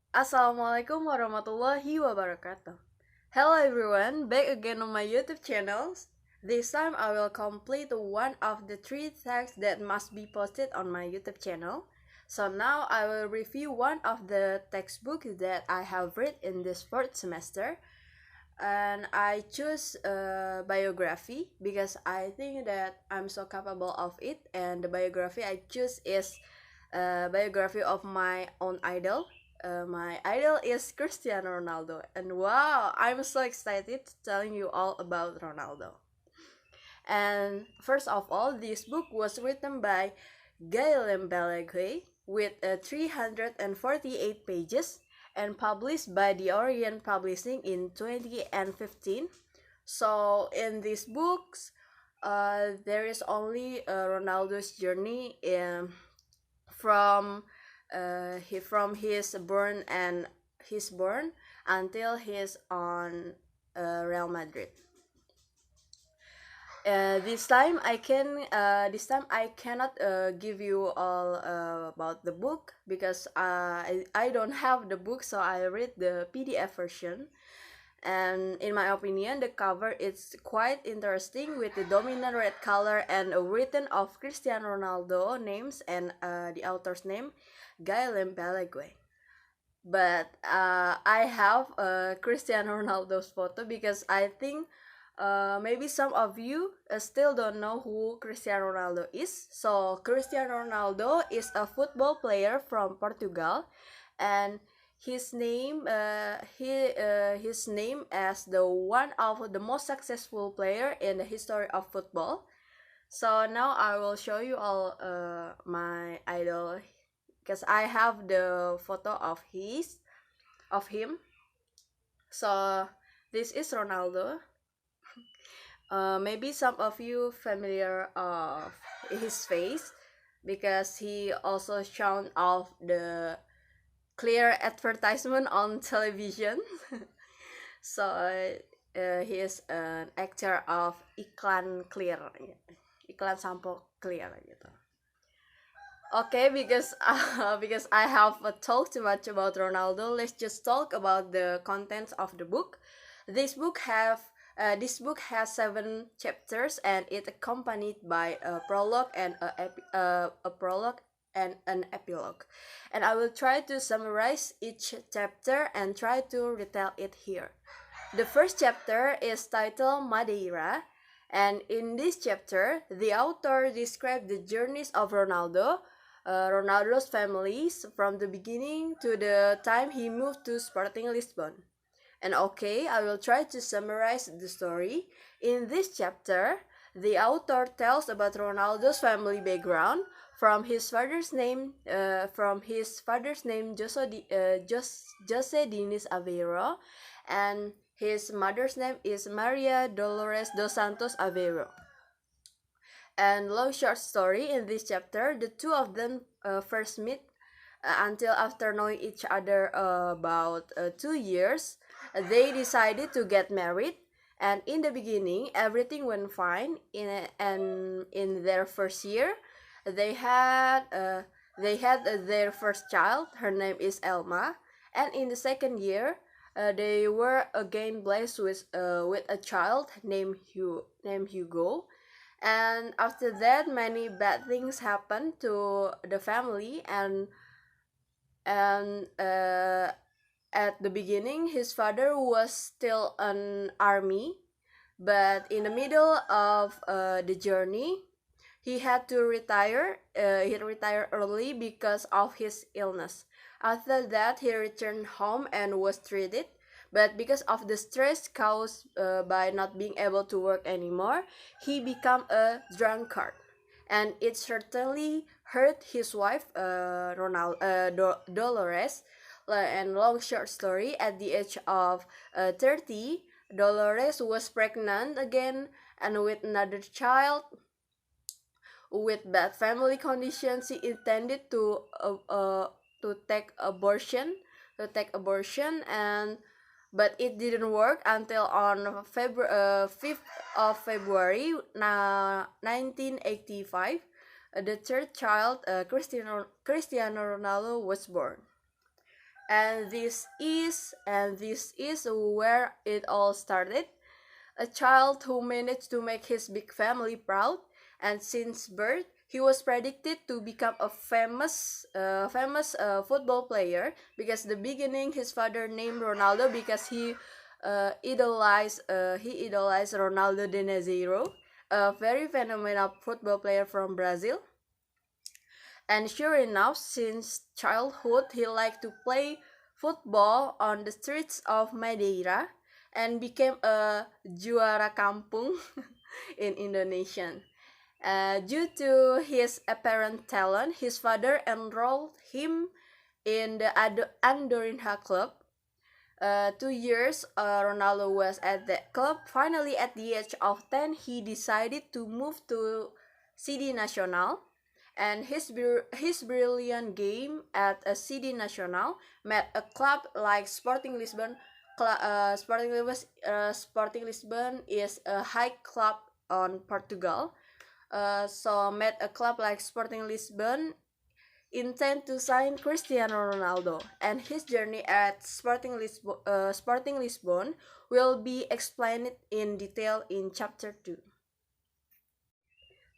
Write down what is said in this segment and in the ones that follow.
Assalamualaikum warahmatullahi wabarakatuh. Hello everyone, back again on my YouTube channels. This time I will complete one of the three texts that must be posted on my YouTube channel. So now I will review one of the textbooks that I have read in this fourth semester. And I choose biography because I think that I'm so capable of it, and the biography I choose is a biography of my own idol. My idol is Cristiano Ronaldo, and wow, I'm so excited telling you all about Ronaldo. And first of all, this book was written by Guillem Balagué with 348 pages and published by the Orion Publishing in 2015. So in these books, there is only Ronaldo's journey from from his born until he's on Real Madrid. This time I cannot give you all about the book because I don't have the book, so I read the PDF version. And in my opinion, the cover is quite interesting with the dominant red color and a written of Cristiano Ronaldo names and the author's name, Guillem Balagué. But I have Cristiano Ronaldo's photo because I think maybe some of you still don't know who Cristiano Ronaldo is. So Cristiano Ronaldo is a football player from Portugal, and his name as the one of the most successful player in the history of football. So now I will show you all my idol because I have the photo of him. So this is Ronaldo. Maybe some of you familiar of his face because he also shown off the clear advertisement on television. So he is an actor of iklan sampo clear gitu. Okay, because I have talked too much about Ronaldo, let's just talk about the contents of the book. This book has 7 chapters, and it accompanied by a prologue and a prologue and an epilogue. And I will try to summarize each chapter and try to retell it here. The first chapter is titled Madeira, and in this chapter, the author described the journeys of Ronaldo's families from the beginning to the time he moved to Sporting Lisbon. And okay, I will try to summarize the story. In this chapter, the author tells about Ronaldo's family background from his father's name, Jose Diniz Aveiro, and his mother's name is Maria Dolores dos Santos Aveiro. And long short story, in this chapter, the two of them first meet until after knowing each other about 2 years. They decided to get married, and in the beginning everything went fine. In their first year, they had their first child. Her name is Elma, and in the second year, they were again blessed with a child named Hugo. And after that, many bad things happened to the family, and at the beginning, his father was still an army, but in the middle of the journey, he had to retire. He retired early because of his illness. After that, he returned home and was treated. But because of the stress caused by not being able to work anymore, he became a drunkard. And it certainly hurt his wife, Dolores. And long short story, at the age of 30, Dolores was pregnant again and with another child. With bad family conditions, she intended to take abortion, and but it didn't work until on 5th of February 1985, the third child, Cristiano Ronaldo, was born. And this is where it all started. A child who managed to make his big family proud, and since birth, he was predicted to become a famous football player. Because the beginning, his father named Ronaldo because he idolized Ronaldo de Nazario, a very phenomenal football player from Brazil. And sure enough, since childhood, he liked to play football on the streets of Madeira and became a juara kampung in Indonesian. Due to his apparent talent, his father enrolled him in the Andorinha club. 2 years Ronaldo was at that club. Finally, at the age of 10, he decided to move to CD Nacional, and his brilliant game at a CD Nacional made a club like Sporting Lisbon. Sporting Lisbon is a high club on Portugal. So made a club like Sporting Lisbon intend to sign Cristiano Ronaldo, and his journey at Sporting Lisbon will be explained in detail in Chapter 2.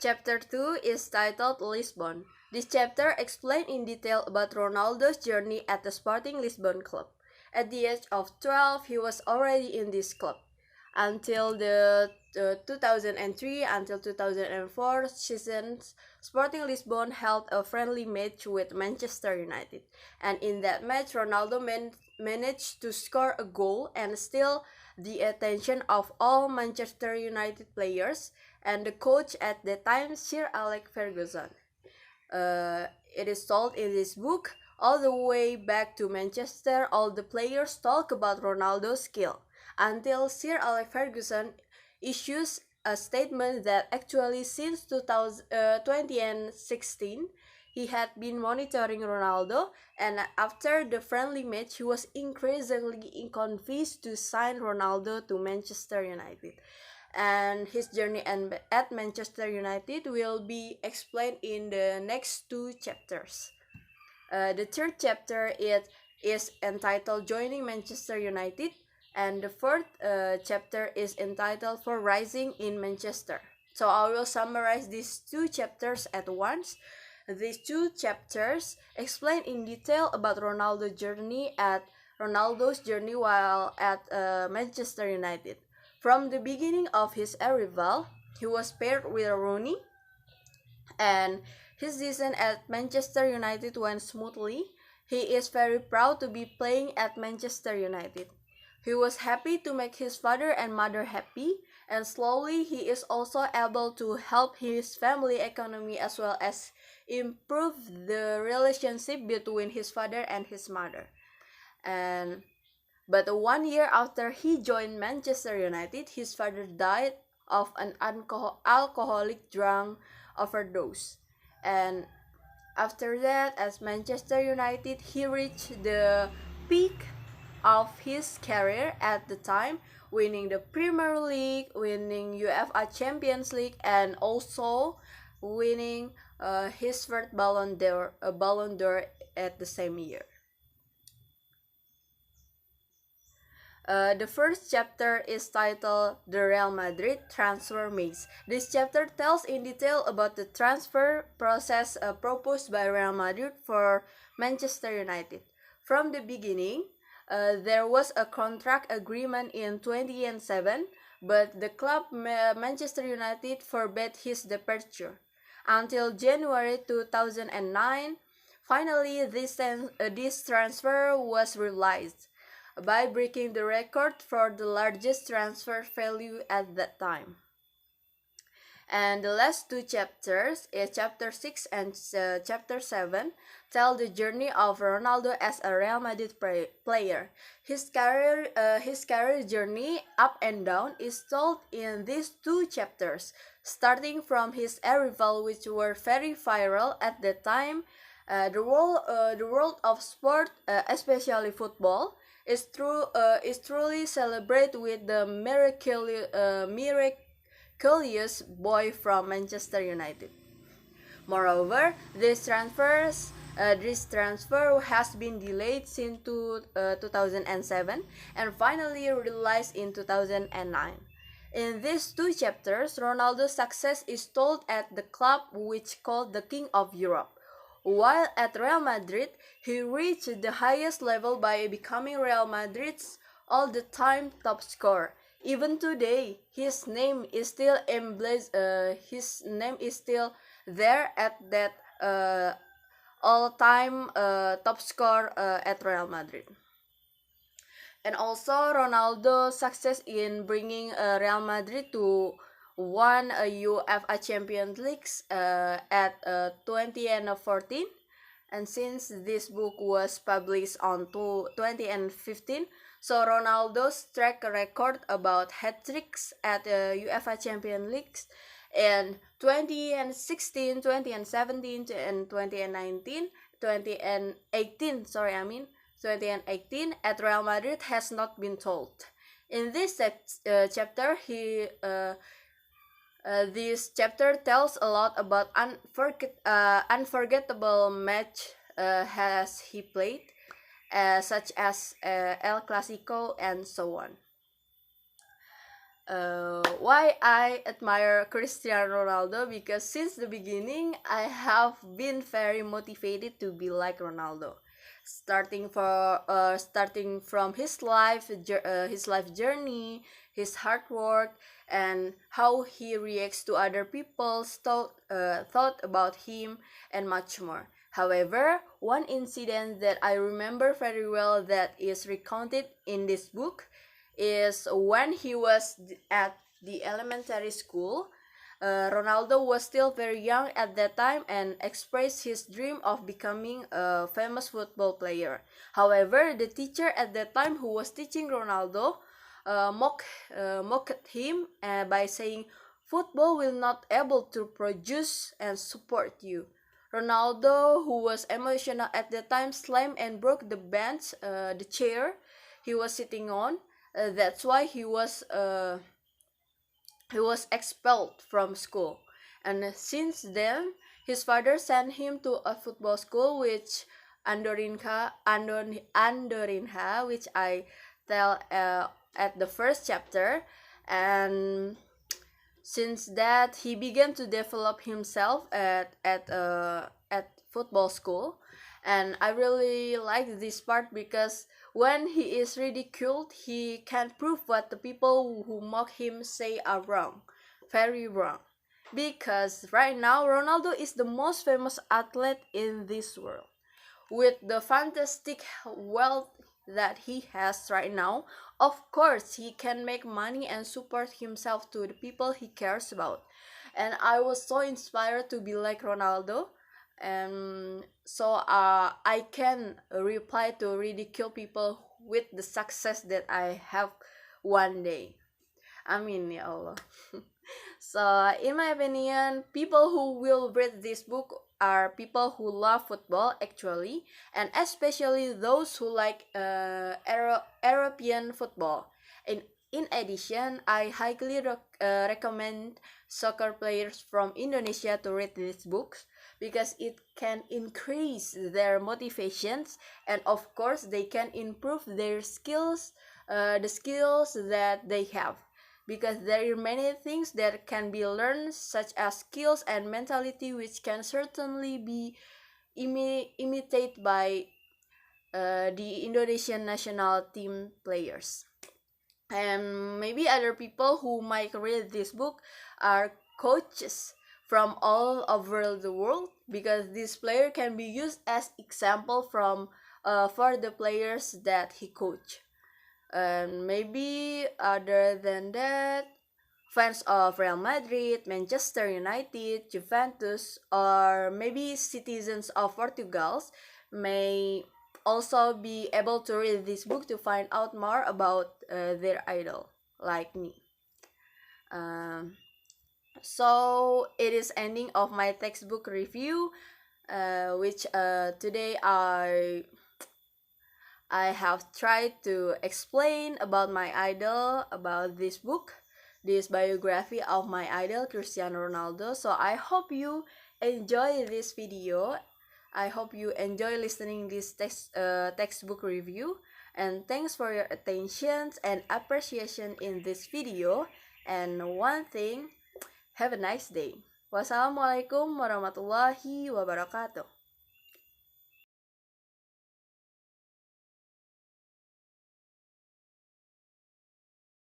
Chapter 2 is titled Lisbon. This chapter explains in detail about Ronaldo's journey at the Sporting Lisbon club. At the age of 12, he was already in this club. Until the 2003 until 2004 seasons, Sporting Lisbon held a friendly match with Manchester United. And in that match, Ronaldo managed to score a goal and steal the attention of all Manchester United players and the coach at the time, Sir Alex Ferguson. It is told in this book, all the way back to Manchester, all the players talk about Ronaldo's skill, until Sir Alex Ferguson issues a statement that actually since 2016, he had been monitoring Ronaldo, and after the friendly match, he was increasingly convinced to sign Ronaldo to Manchester United. And his journey at Manchester United will be explained in the next 2 chapters. The third chapter is entitled Joining Manchester United, and the fourth chapter is entitled For Rising in Manchester. So I will summarize these 2 chapters at once. These 2 chapters explain in detail about Ronaldo's journey while at Manchester United. From the beginning of his arrival, he was paired with Rooney, and his season at Manchester United went smoothly. He is very proud to be playing at Manchester United. He was happy to make his father and mother happy, and slowly he is also able to help his family economy as well as improve the relationship between his father and his mother. But 1 year after he joined Manchester United, his father died of an alcoholic drug overdose. And after that, as Manchester United, he reached the peak of his career at the time, winning the Premier League, winning UEFA Champions League, and also winning his first Ballon d'Or at the same year. The first chapter is titled The Real Madrid Transfer Maze. This chapter tells in detail about the transfer process proposed by Real Madrid for Manchester United. From the beginning, there was a contract agreement in 2007, but the club Manchester United forbade his departure. Until January 2009, finally this transfer was realized, by breaking the record for the largest transfer value at that time. And the last 2 chapters, chapter 6 and chapter 7, tell the journey of Ronaldo as a Real Madrid player. His career journey, up and down, is told in these 2 chapters, starting from his arrival, which were very viral at that time. The world of sport, especially football, is truly celebrated with the miraculous boy from Manchester United. Moreover, these transfers This transfer has been delayed since 2007 and finally released in 2009. In these two chapters, Ronaldo's success is told at the club which called the King of Europe. While at Real Madrid, he reached the highest level by becoming Real Madrid's all-the-time top scorer. Even today, his name is still there at that all-time top scorer at Real Madrid. And also Ronaldo's success in bringing Real Madrid to won a UEFA Champions League at 2014. And since this book was published on 2015, so Ronaldo's track record about hat-tricks at UEFA Champions League in 2016, 2017, and 2019, 2018 at Real Madrid has not been told. In this chapter, this chapter tells a lot about unforgettable match has he played, such as El Clasico and so on. Why I admire Cristiano Ronaldo? Because since the beginning I have been very motivated to be like Ronaldo. Starting from his life journey, his hard work, and how he reacts to other people's thought about him, and much more. However, one incident that I remember very well that is recounted in this book is when he was at the elementary school. Ronaldo was still very young at that time and expressed his dream of becoming a famous football player. However, the teacher at that time who was teaching Ronaldo mocked him by saying, "Football will not able to produce and support you." Ronaldo, who was emotional at the time, slammed and broke the bench, the chair he was sitting on. That's why he was expelled from school. And since then, his father sent him to a football school, which Andorinha, which I tell at the first chapter. And since that, he began to develop himself at football school. And I really like this part because when he is ridiculed, he can prove what the people who mock him say are wrong, very wrong. Because right now, Ronaldo is the most famous athlete in this world. With the fantastic wealth that he has right now, of course, he can make money and support himself to the people he cares about. And I was so inspired to be like Ronaldo. And so I can reply to ridicule people with the success that I have one day. Amin ya Allah. So in my opinion, people who will read this book are people who love football actually, and especially those who like European football. In addition, I highly recommend soccer players from Indonesia to read these books because it can increase their motivations, and of course they can improve their skills, the skills that they have, because there are many things that can be learned, such as skills and mentality, which can certainly be imitated by the Indonesian national team players. And maybe other people who might read this book are coaches from all over the world, because this player can be used as example from for the players that he coach. And maybe other than that, fans of Real Madrid, Manchester United, Juventus, or maybe citizens of Portugal may also be able to read this book to find out more about their idol, like me. So it is ending of my textbook review, which today I have tried to explain about my idol, about this book, this biography of my idol Cristiano Ronaldo. So I hope you enjoy this video. I hope you enjoy listening this textbook review, and thanks for your attention and appreciation in this video. And one thing, have a nice day. Wassalamualaikum warahmatullahi wabarakatuh.